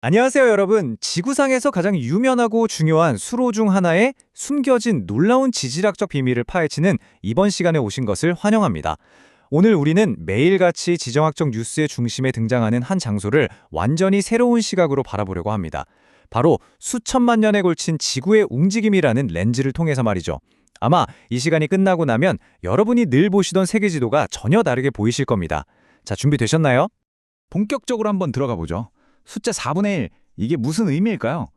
안녕하세요, 여러분. 지구상에서 가장 유명하고 중요한 수로 중 하나의 숨겨진 놀라운 지질학적 비밀을 파헤치는 이번 시간에 오신 것을 환영합니다. 오늘 우리는 매일같이 지정학적 뉴스의 중심에 등장하는 한 장소를 완전히 새로운 시각으로 바라보려고 합니다. 바로 수천만 년에 걸친 지구의 움직임이라는 렌즈를 통해서 말이죠. 아마 이 시간이 끝나고 나면 여러분이 늘 보시던 세계지도가 전혀 다르게 보이실 겁니다. 자, 준비되셨나요? 본격적으로 한번 들어가 보죠. 숫자 4분의 1, 이게 무슨 의미일까요?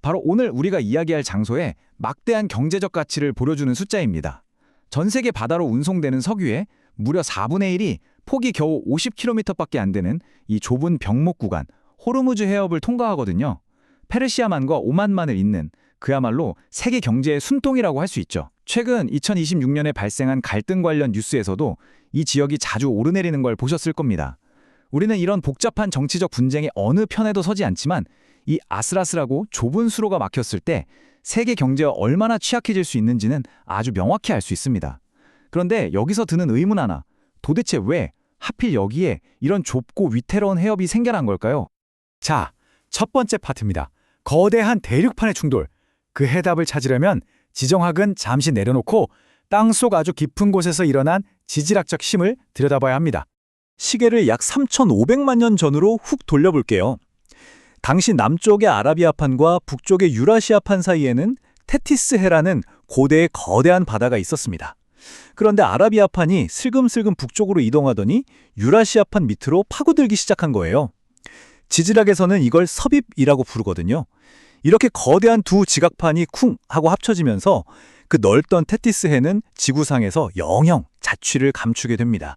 바로 오늘 우리가 이야기할 장소에 막대한 경제적 가치를 보여주는 숫자입니다. 전 세계 바다로 운송되는 석유의 무려 4분의 1이 폭이 겨우 50km밖에 안 되는 이 좁은 병목 구간, 호르무즈 해협을 통과하거든요. 페르시아만과 오만만을 잇는 그야말로 세계 경제의 숨통이라고 할 수 있죠. 최근 2026년에 발생한 갈등 관련 뉴스에서도 이 지역이 자주 오르내리는 걸 보셨을 겁니다. 우리는 이런 복잡한 정치적 분쟁의 어느 편에도 서지 않지만 이 아슬아슬하고 좁은 수로가 막혔을 때 세계 경제가 얼마나 취약해질 수 있는지는 아주 명확히 알 수 있습니다. 그런데 여기서 드는 의문 하나, 도대체 왜 하필 여기에 이런 좁고 위태로운 해협이 생겨난 걸까요? 자, 첫 번째 파트입니다. 거대한 대륙판의 충돌. 그 해답을 찾으려면 지정학은 잠시 내려놓고 땅속 아주 깊은 곳에서 일어난 지질학적 힘을 들여다봐야 합니다. 시계를 약 3,500만 년 전으로 훅 돌려볼게요. 당시 남쪽의 아라비아판과 북쪽의 유라시아판 사이에는 테티스해라는 고대의 거대한 바다가 있었습니다. 그런데 아라비아판이 슬금슬금 북쪽으로 이동하더니 유라시아판 밑으로 파고들기 시작한 거예요. 지질학에서는 이걸 섭입이라고 부르거든요. 이렇게 거대한 두 지각판이 쿵 하고 합쳐지면서 그 넓던 테티스해는 지구상에서 영영 자취를 감추게 됩니다.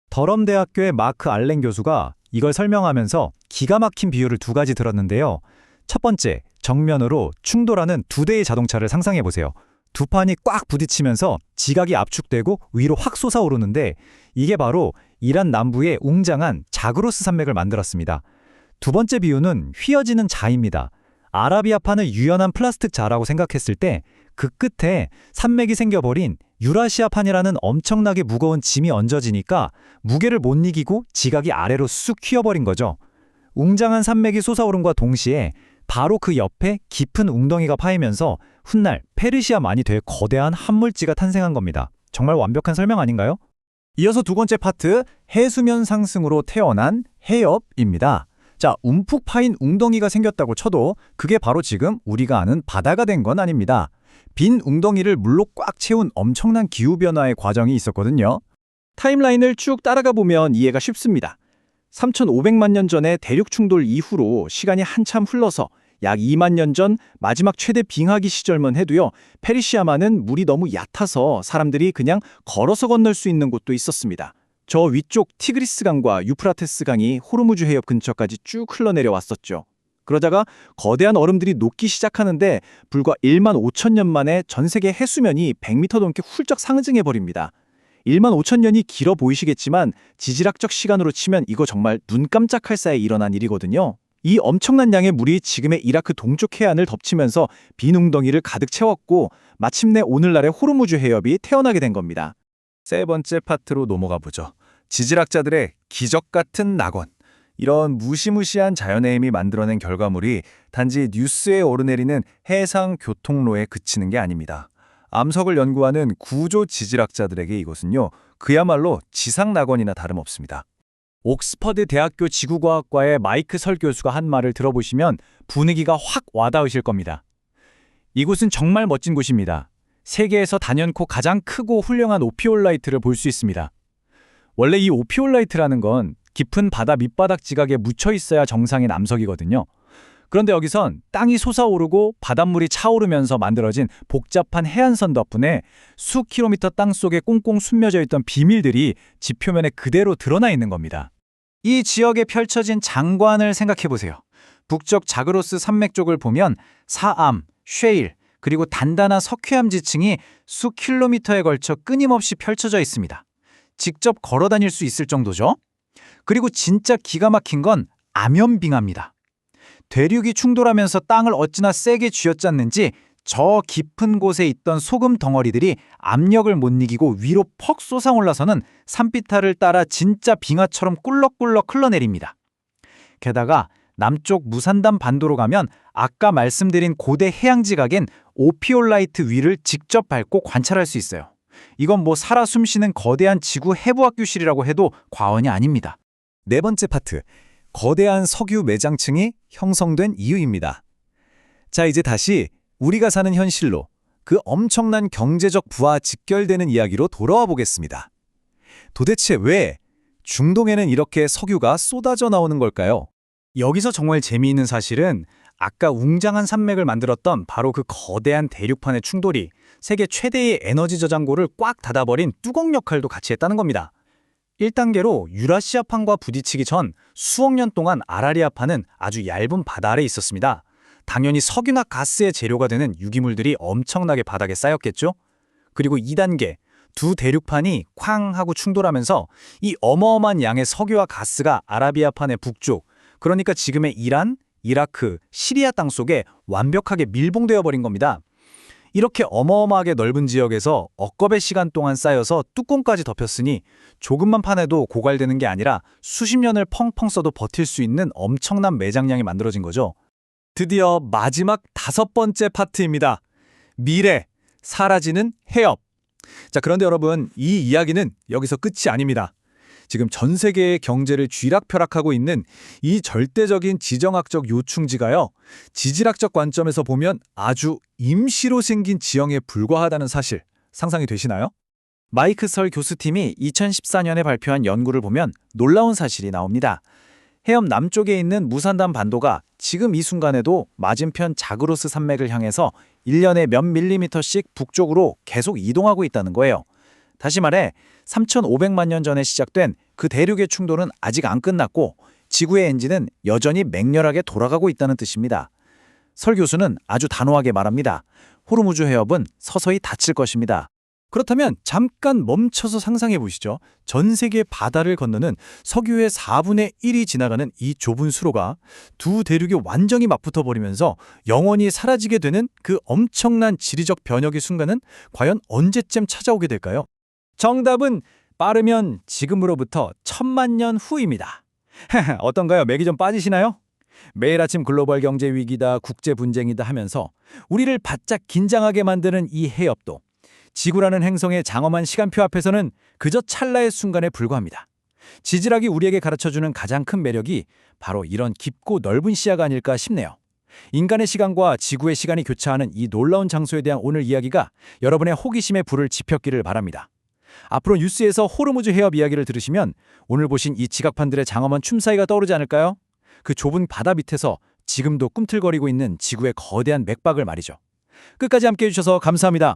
더럼 대학교의 마크 알렌 교수가 이걸 설명하면서 기가 막힌 비유를 두 가지 들었는데요. 첫 번째, 정면으로 충돌하는 두 대의 자동차를 상상해 보세요. 두 판이 꽉 부딪히면서 지각이 압축되고 위로 확 솟아오르는데 이게 바로 이란 남부의 웅장한 자그로스 산맥을 만들었습니다. 두 번째 비유는 휘어지는 자입니다. 아라비아판을 유연한 플라스틱 자라고 생각했을 때 그 끝에 산맥이 생겨버린 유라시아판이라는 엄청나게 무거운 짐이 얹어지니까 무게를 못 이기고 지각이 아래로 쑥 휘어버린 거죠. 웅장한 산맥이 솟아오름과 동시에 바로 그 옆에 깊은 웅덩이가 파이면서 훗날 페르시아만이 될 거대한 함물지가 탄생한 겁니다. 정말 완벽한 설명 아닌가요? 이어서 두 번째 파트, 해수면 상승으로 태어난 해협입니다. 자, 움푹 파인 웅덩이가 생겼다고 쳐도 그게 바로 지금 우리가 아는 바다가 된 건 아닙니다. 빈 웅덩이를 물로 꽉 채운 엄청난 기후변화의 과정이 있었거든요. 타임라인을 쭉 따라가 보면 이해가 쉽습니다. 3,500만 년 전의 대륙 충돌 이후로 시간이 한참 흘러서 약 2만 년 전 마지막 최대 빙하기 시절만 해도요, 페르시아만은 물이 너무 얕아서 사람들이 그냥 걸어서 건널 수 있는 곳도 있었습니다. 저 위쪽 티그리스 강과 유프라테스 강이 호르무즈 해협 근처까지 쭉 흘러내려왔었죠. 그러다가 거대한 얼음들이 녹기 시작하는데 불과 1만 5천 년 만에 전 세계 해수면이 100m 넘게 훌쩍 상승해버립니다. 1만 5천 년이 길어 보이시겠지만 지질학적 시간으로 치면 이거 정말 눈 깜짝할 사이에 일어난 일이거든요. 이 엄청난 양의 물이 지금의 이라크 동쪽 해안을 덮치면서 빈 웅덩이를 가득 채웠고 마침내 오늘날의 호르무즈 해협이 태어나게 된 겁니다. 세 번째 파트로 넘어가 보죠. 지질학자들의 기적 같은 낙원. 이런 무시무시한 자연의 힘이 만들어낸 결과물이 단지 뉴스에 오르내리는 해상 교통로에 그치는 게 아닙니다. 암석을 연구하는 구조 지질학자들에게 이것은요, 그야말로 지상 낙원이나 다름없습니다. 옥스퍼드 대학교 지구과학과의 마이크 설 교수가 한 말을 들어보시면 분위기가 확 와닿으실 겁니다. 이곳은 정말 멋진 곳입니다. 세계에서 단연코 가장 크고 훌륭한 오피올라이트를 볼 수 있습니다. 원래 이 오피올라이트라는 건 깊은 바다 밑바닥 지각에 묻혀 있어야 정상인 암석이거든요. 그런데 여기선 땅이 솟아오르고 바닷물이 차오르면서 만들어진 복잡한 해안선 덕분에 수 킬로미터 땅속에 꽁꽁 숨겨져 있던 비밀들이 지표면에 그대로 드러나 있는 겁니다. 이 지역에 펼쳐진 장관을 생각해 보세요. 북쪽 자그로스 산맥 쪽을 보면 사암, 쉐일, 그리고 단단한 석회암 지층이 수 킬로미터에 걸쳐 끊임없이 펼쳐져 있습니다. 직접 걸어 다닐 수 있을 정도죠. 그리고 진짜 기가 막힌 건 암연빙하입니다. 대륙이 충돌하면서 땅을 어찌나 세게 쥐어짰는지 저 깊은 곳에 있던 소금 덩어리들이 압력을 못 이기고 위로 퍽 솟아올라서는 산비탈을 따라 진짜 빙하처럼 꿀럭꿀럭 흘러내립니다. 게다가 남쪽 무산단 반도로 가면 아까 말씀드린 고대 해양 지각인 오피올라이트 위를 직접 밟고 관찰할 수 있어요. 이건 뭐 살아 숨쉬는 거대한 지구 해부학 교실이라고 해도 과언이 아닙니다. 네 번째 파트, 거대한 석유 매장층이 형성된 이유입니다. 자, 이제 다시 우리가 사는 현실로 그 엄청난 경제적 부와 직결되는 이야기로 돌아와 보겠습니다. 도대체 왜 중동에는 이렇게 석유가 쏟아져 나오는 걸까요? 여기서 정말 재미있는 사실은 아까 웅장한 산맥을 만들었던 바로 그 거대한 대륙판의 충돌이 세계 최대의 에너지 저장고를 꽉 닫아버린 뚜껑 역할도 같이 했다는 겁니다. 1단계로 유라시아판과 부딪히기 전 수억 년 동안 아라리아판은 아주 얇은 바다 아래에 있었습니다. 당연히 석유나 가스의 재료가 되는 유기물들이 엄청나게 바닥에 쌓였겠죠? 그리고 2단계, 두 대륙판이 쾅 하고 충돌하면서 이 어마어마한 양의 석유와 가스가 아라비아판의 북쪽, 그러니까 지금의 이란, 이라크, 시리아 땅 속에 완벽하게 밀봉되어 버린 겁니다. 이렇게 어마어마하게 넓은 지역에서 억겁의 시간 동안 쌓여서 뚜껑까지 덮였으니 조금만 파내도 고갈되는 게 아니라 수십 년을 펑펑 써도 버틸 수 있는 엄청난 매장량이 만들어진 거죠. 드디어 마지막 5번째 파트입니다. 미래, 사라지는 해협. 자, 그런데 여러분, 이 이야기는 여기서 끝이 아닙니다. 지금 전 세계의 경제를 쥐락펴락하고 있는 이 절대적인 지정학적 요충지가요, 지질학적 관점에서 보면 아주 임시로 생긴 지형에 불과하다는 사실, 상상이 되시나요? 마이크 설 교수팀이 2014년에 발표한 연구를 보면 놀라운 사실이 나옵니다. 해협 남쪽에 있는 무산단 반도가 지금 이 순간에도 맞은편 자그로스 산맥을 향해서 1년에 몇 밀리미터씩 북쪽으로 계속 이동하고 있다는 거예요. 다시 말해 3,500만 년 전에 시작된 그 대륙의 충돌은 아직 안 끝났고 지구의 엔진은 여전히 맹렬하게 돌아가고 있다는 뜻입니다. 설 교수는 아주 단호하게 말합니다. 호르무즈 해협은 서서히 닫힐 것입니다. 그렇다면 잠깐 멈춰서 상상해 보시죠. 전 세계 바다를 건너는 석유의 4분의 1이 지나가는 이 좁은 수로가 두 대륙이 완전히 맞붙어 버리면서 영원히 사라지게 되는 그 엄청난 지리적 변혁의 순간은 과연 언제쯤 찾아오게 될까요? 정답은 빠르면 지금으로부터 1000만 년 후입니다. 어떤가요? 맥이 좀 빠지시나요? 매일 아침 글로벌 경제 위기다, 국제 분쟁이다 하면서 우리를 바짝 긴장하게 만드는 이 해협도 지구라는 행성의 장엄한 시간표 앞에서는 그저 찰나의 순간에 불과합니다. 지질학이 우리에게 가르쳐주는 가장 큰 매력이 바로 이런 깊고 넓은 시야가 아닐까 싶네요. 인간의 시간과 지구의 시간이 교차하는 이 놀라운 장소에 대한 오늘 이야기가 여러분의 호기심의 불을 지폈기를 바랍니다. 앞으로 뉴스에서 호르무즈 해협 이야기를 들으시면 오늘 보신 이 지각판들의 장엄한 춤사위가 떠오르지 않을까요? 그 좁은 바다 밑에서 지금도 꿈틀거리고 있는 지구의 거대한 맥박을 말이죠. 끝까지 함께해 주셔서 감사합니다.